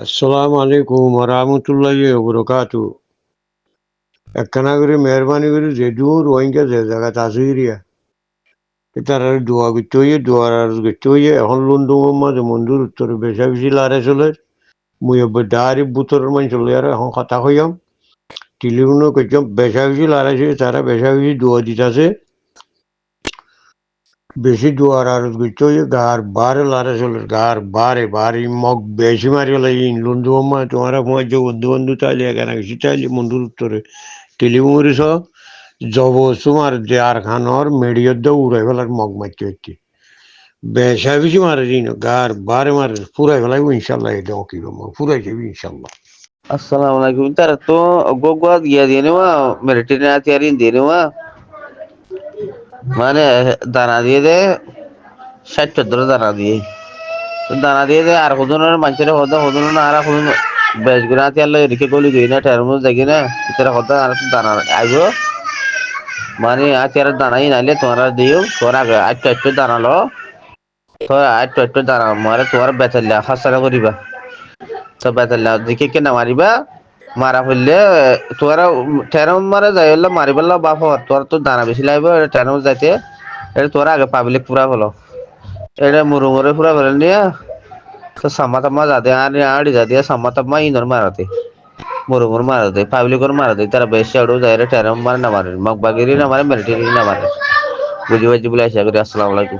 আসসালামু আলাইকুম ওরহামতুল্লাহি ওবরাকাতু। একখানা করে মেহরবানি করে যেদূর রোহিঙ্গা যে জায়গাত আছে এরিয়া তার দোয়া করতে হইয়ে দোয়ার আর করতে হইয়ে এখন লন্ডু মাঝে মন্দুর উত্তরে বেশা বেশি লারে চলে মুই ডারি বুতরের মান চলে আর এখন কথা হইয়াম টেলিফোনও করছাম বেশা বেশি লারাইছে তারা বেশা বেশি দোয়া দিতেছে বেশি দোয়ার আর করতে হইয়ে গার বারে লারে চলে গার বারে বারে মগ বেশি মারি লাগে লন্ডু তোমার যে বন্ধু বন্ধু তাইলে এখানে গেছি তাইলে মন্দুর উত্তরে টেলিমুরিস জবসুমার দেয়ার খানর মেডিয়ত উড়াই ফেলার মগ মারতে হচ্ছে বেশা বেশি মারে দিন গার বারে মারে পুরাই ফেলাই ইনশাল্লাহ এটা কি পুরাই যাবি ইনশাল্লাহ। Assalamualaikum. Ntar tuh gua dia ini mah militer hati-hari ini mah mana dana dia deh 60 dana dia. Dana dia deh ar kudungan mancere hoda kudungan ara kudun bej guna hati Allah rike goli gina termus lagi na itera hoda ar dana ayo মানে আচার দানাই নাইলে তোমরা দিও তোরা একটু দানা লো তো একটু দানা মারে তোমার বেতাল্লা হাসারা করিবা তো বেতাল্লা দিকে কেনা মারিবা মারা ফেললে তোরা ট্রেন মারা যাই হলে মারি ফেললো বাপ তোর তো দানা বেশি লাগবে ট্রেন যাইতে এটা তোরা আগে পাবলিক পুরা হলো এটা মুরু মুরে পুরা ফেলে নিয়ে তো সাম্মা তাম্মা যাতে আড়ি যাতে সাম্মা তাম্মা ইনর মারাতে মুরু মুর মারাতে পাবলিকর মারাতে তারা বেশি আড়ো যায় ট্রেন মারে না মারে মগ বাগিরি না মারে মিলিটারি না মারে বুঝি বুঝি বলে আসা করি আসসালামু আলাইকুম।